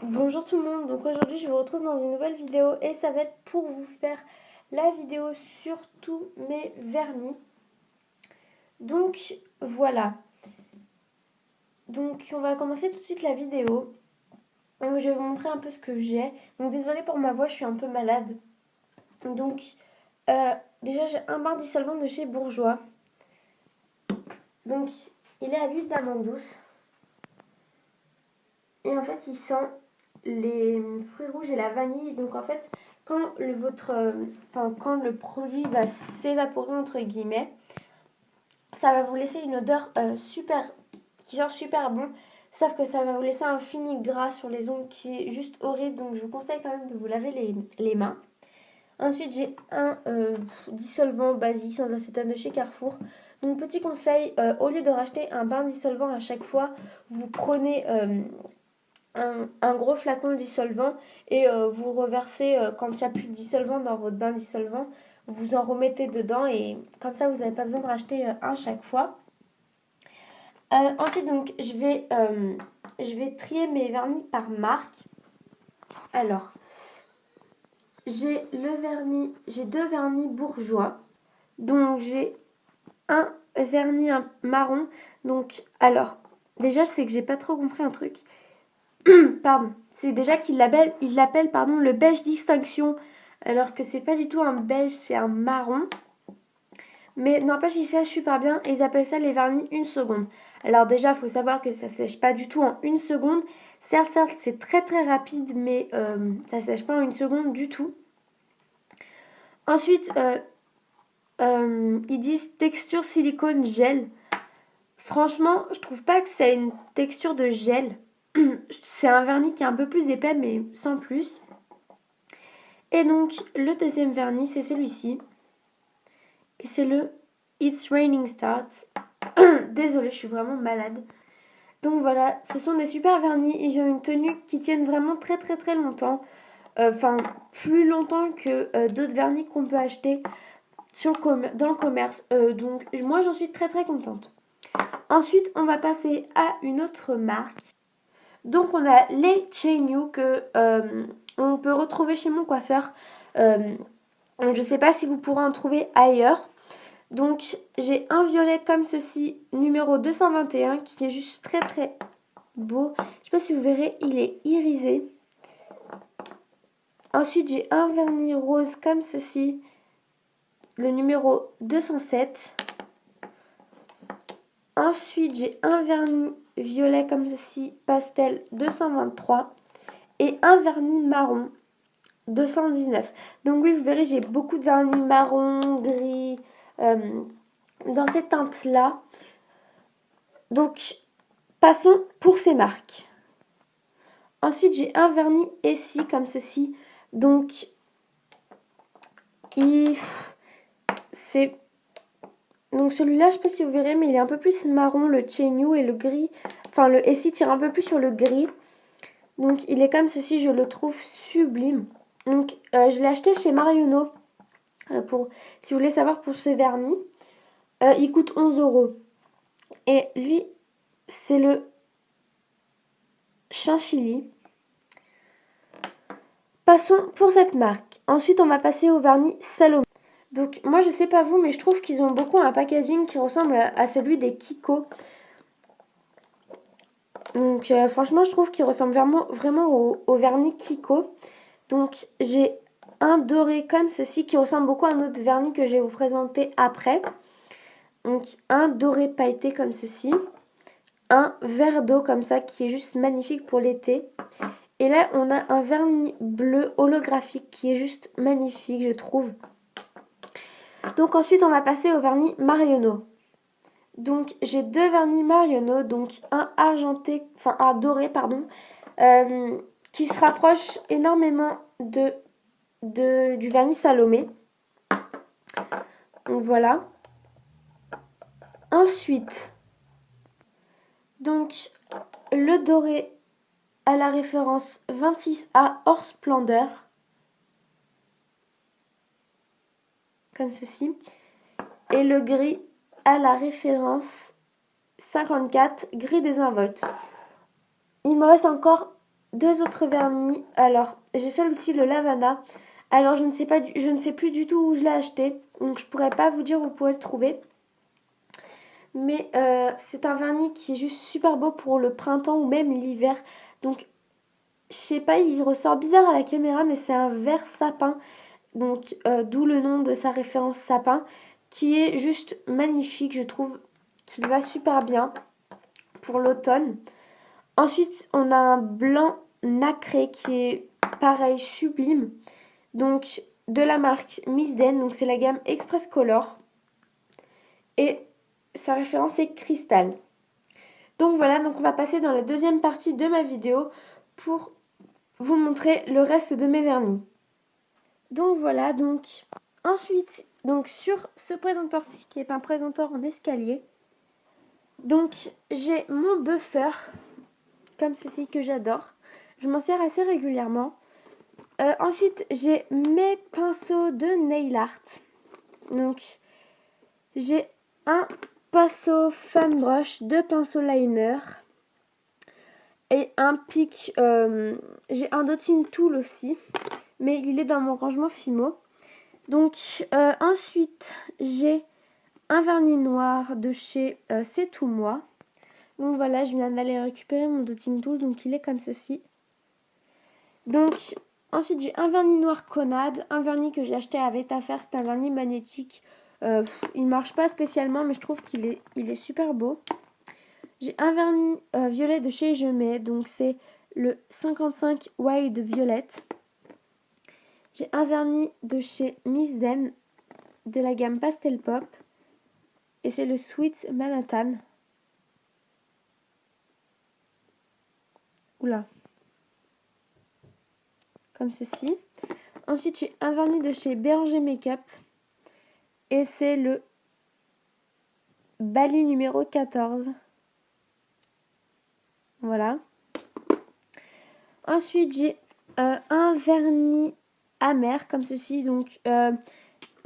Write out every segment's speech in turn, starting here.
Bonjour tout le monde, donc aujourd'hui je vous retrouve dans une nouvelle vidéo et ça va être pour vous faire la vidéo sur tous mes vernis. Donc voilà, donc on va commencer tout de suite la vidéo. Donc je vais vous montrer un peu ce que j'ai. Donc désolée pour ma voix, je suis un peu malade. Donc déjà j'ai un bain dissolvant de chez Bourjois. Donc il est à l'huile d'amande douce. Et en fait il sent les fruits rouges et la vanille. Donc en fait quand quand le produit va s'évaporer entre guillemets, ça va vous laisser une odeur qui sent super bon. Sauf que ça va vous laisser un fini gras sur les ongles qui est juste horrible. Donc je vous conseille quand même de vous laver les mains. Ensuite j'ai un dissolvant basique sans acétone de chez Carrefour. Donc petit conseil, au lieu de racheter un bain dissolvant à chaque fois, vous prenez un gros flacon de dissolvant et vous reversez quand il n'y a plus de dissolvant dans votre bain dissolvant, vous en remettez dedans et comme ça vous n'avez pas besoin de racheter un chaque fois. Ensuite donc je vais trier mes vernis par marque. Alors j'ai deux vernis Bourjois. Donc j'ai un vernis marron. Donc alors déjà c'est que j'ai pas trop compris un truc. Pardon, c'est déjà qu'il l'appelle le beige distinction, alors que c'est pas du tout un beige, c'est un marron. Mais n'empêche, il sèche super bien et ils appellent ça les vernis 1 seconde. Alors déjà, il faut savoir que ça sèche pas du tout en 1 seconde. Certes, c'est très très rapide, mais ça sèche pas en 1 seconde du tout. Ensuite, ils disent texture silicone gel. Franchement, je trouve pas que c'est une texture de gel. C'est un vernis qui est un peu plus épais, mais sans plus. Et donc, le deuxième vernis, c'est celui-ci. Et c'est le It's Raining Stars. Désolée, je suis vraiment malade. Donc voilà, ce sont des super vernis. Ils ont une tenue qui tiennent vraiment très très très longtemps. Enfin, plus longtemps que d'autres vernis qu'on peut acheter dans le commerce. Donc moi, j'en suis très très contente. Ensuite, on va passer à une autre marque. Donc on a les Chainyu que on peut retrouver chez mon coiffeur. Je ne sais pas si vous pourrez en trouver ailleurs. Donc j'ai un violet comme ceci, numéro 221, qui est juste très très beau. Je ne sais pas si vous verrez, il est irisé. Ensuite j'ai un vernis rose comme ceci, le numéro 207. Ensuite j'ai un vernis violet comme ceci, pastel 223. Et un vernis marron 219. Donc oui, vous verrez, j'ai beaucoup de vernis marron, gris, dans cette teinte-là. Donc, passons pour ces marques. Ensuite, j'ai un vernis Essie comme ceci. Donc, donc celui-là, je ne sais pas si vous verrez, mais il est un peu plus marron, le Chainyu, et le gris. Enfin, le Essie tire un peu plus sur le gris. Donc, il est comme ceci, je le trouve sublime. Donc, je l'ai acheté chez Marionneau. Si vous voulez savoir, pour ce vernis, il coûte 11 €. Et lui, c'est le Chantilly. Passons pour cette marque. Ensuite, on va passer au vernis Salomé. Donc, moi, je sais pas vous, mais je trouve qu'ils ont beaucoup un packaging qui ressemble à celui des Kiko. Donc, franchement, je trouve qu'il ressemble vraiment au vernis Kiko. Donc, j'ai un doré comme ceci qui ressemble beaucoup à un autre vernis que je vais vous présenter après. Donc, un doré pailleté comme ceci. Un verre d'eau comme ça qui est juste magnifique pour l'été. Et là, on a un vernis bleu holographique qui est juste magnifique, je trouve. Donc ensuite, on va passer au vernis Marionneau. Donc j'ai deux vernis Marionneau, donc un doré, pardon, qui se rapproche énormément du vernis Salomé. Donc voilà. Ensuite, donc le doré à la référence 26A hors splendeur. Comme ceci. Et le gris à la référence 54, gris désinvolte. Il me reste encore deux autres vernis. Alors, j'ai celui-ci, le Lavana. Alors, je ne sais plus du tout où je l'ai acheté. Donc, je pourrais pas vous dire où vous pouvez le trouver. Mais c'est un vernis qui est juste super beau pour le printemps ou même l'hiver. Donc, je sais pas, il ressort bizarre à la caméra, mais c'est un vert sapin. Donc, d'où le nom de sa référence sapin, qui est juste magnifique. Je trouve qu'il va super bien pour l'automne. Ensuite, on a un blanc nacré qui est pareil, sublime. Donc, de la marque Miss Den. Donc, c'est la gamme Express Color. Et sa référence est Cristal. Donc voilà, donc on va passer dans la deuxième partie de ma vidéo pour vous montrer le reste de mes vernis. Donc voilà, donc ensuite, donc sur ce présentoir-ci qui est un présentoir en escalier, donc j'ai mon buffer, comme ceci que j'adore. Je m'en sers assez régulièrement. Ensuite, j'ai mes pinceaux de nail art. Donc, j'ai un pinceau fan brush, deux pinceaux liner et un pic. J'ai un dotting tool aussi, mais il est dans mon rangement Fimo. Donc, ensuite, j'ai un vernis noir de chez C'est tout moi. Donc voilà, je viens d'aller récupérer mon dotting tool, donc il est comme ceci. Donc, ensuite, j'ai un vernis noir Conad, un vernis que j'ai acheté à Vetafer, c'est un vernis magnétique. Il marche pas spécialement, mais je trouve qu'il est super beau. J'ai un vernis violet de chez Je Mets, donc c'est le 55 Wide Violette. J'ai un vernis de chez Miss Den, de la gamme Pastel Pop, et c'est le Sweet Manhattan. Oula. Comme ceci. Ensuite, j'ai un vernis de chez Béranger Makeup, et c'est le Bali numéro 14. Voilà. Ensuite, j'ai un vernis amer comme ceci. Donc,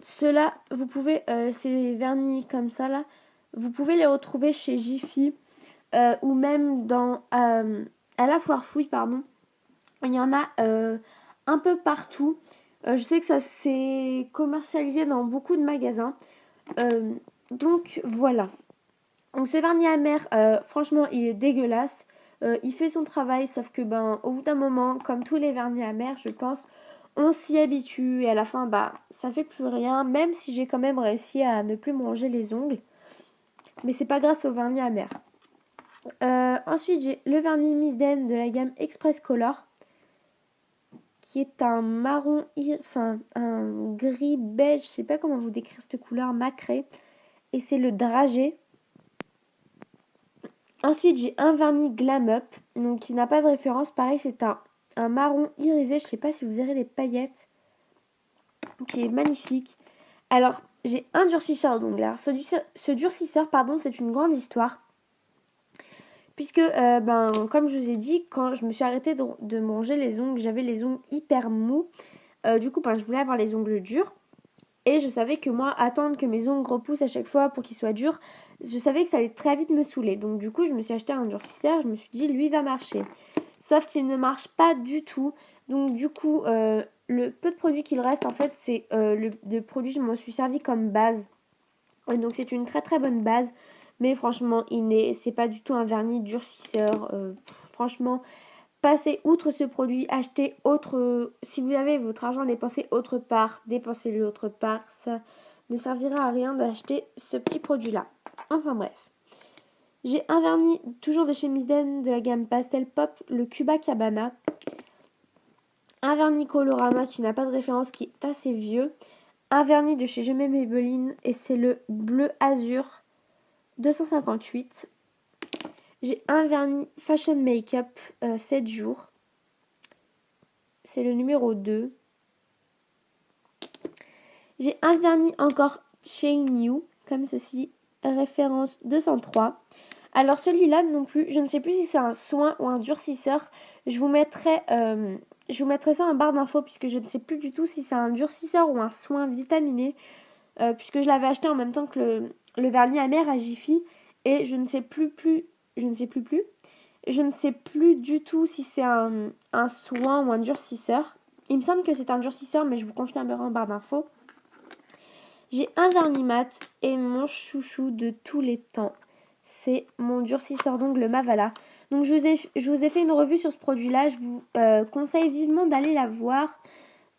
ceux-là, vous pouvez, ces vernis comme ça, là, vous pouvez les retrouver chez Jiffy ou même à la foire fouille, pardon. Il y en a un peu partout. Je sais que ça s'est commercialisé dans beaucoup de magasins. Donc, voilà. Donc ce vernis amer, franchement, il est dégueulasse. Il fait son travail, sauf que au bout d'un moment, comme tous les vernis amers, je pense, on s'y habitue et à la fin, ça fait plus rien. Même si j'ai quand même réussi à ne plus me ronger les ongles, mais c'est pas grâce au vernis amer. Ensuite, j'ai le vernis Miss Den de la gamme Express Color, qui est un marron, enfin un gris beige, je sais pas comment vous décrire cette couleur nacrée, et c'est le dragé. Ensuite, j'ai un vernis Glam Up, donc qui n'a pas de référence. Pareil, c'est un marron irisé. Je ne sais pas si vous verrez les paillettes, qui est magnifique. Alors, j'ai un durcisseur d'ongles. Alors, ce durcisseur, pardon, c'est une grande histoire. Puisque, comme je vous ai dit, quand je me suis arrêtée de manger les ongles, j'avais les ongles hyper mous. Du coup, je voulais avoir les ongles durs. Et je savais que moi, attendre que mes ongles repoussent à chaque fois pour qu'ils soient durs, je savais que ça allait très vite me saouler. Donc du coup, je me suis acheté un durcisseur. Je me suis dit, lui, va marcher. Sauf qu'il ne marche pas du tout. Donc du coup, le peu de produits qu'il reste, en fait, c'est le produit, je m'en suis servi comme base. Donc c'est une très très bonne base. Mais franchement, c'est pas du tout un vernis durcisseur. Franchement, passez outre ce produit, achetez autre. Si vous avez votre argent dépensé autre part, dépensez-le autre part. Ça ne servira à rien d'acheter ce petit produit-là. Enfin bref. J'ai un vernis toujours de chez Miss Den de la gamme Pastel Pop, le Cuba Cabana. Un vernis Colorama qui n'a pas de référence, qui est assez vieux. Un vernis de chez Je Mets Maybelline et c'est le Bleu Azur 258. J'ai un vernis Fashion Makeup 7 jours. C'est le numéro 2. J'ai un vernis encore Chain New, comme ceci, référence 203. Alors celui-là non plus, je ne sais plus si c'est un soin ou un durcisseur. Je vous mettrai ça en barre d'infos puisque je ne sais plus du tout si c'est un durcisseur ou un soin vitaminé. Puisque je l'avais acheté en même temps que le vernis amer à Jiffy. Et je ne sais plus. je ne sais plus du tout si c'est un soin ou un durcisseur. Il me semble que c'est un durcisseur, mais je vous confirmerai en barre d'infos. J'ai un vernis mat et mon chouchou de tous les temps, c'est mon durcisseur d'ongles Mavala. Donc je vous ai fait une revue sur ce produit-là. Je vous conseille vivement d'aller la voir.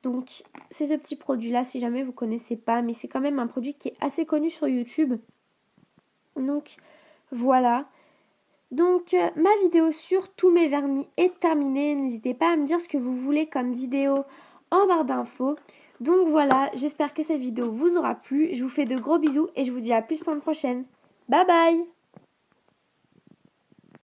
Donc c'est ce petit produit-là si jamais vous ne connaissez pas. Mais c'est quand même un produit qui est assez connu sur YouTube. Donc voilà. Donc ma vidéo sur tous mes vernis est terminée. N'hésitez pas à me dire ce que vous voulez comme vidéo en barre d'infos. Donc voilà, j'espère que cette vidéo vous aura plu. Je vous fais de gros bisous et je vous dis à plus pour une prochaine. Bye bye!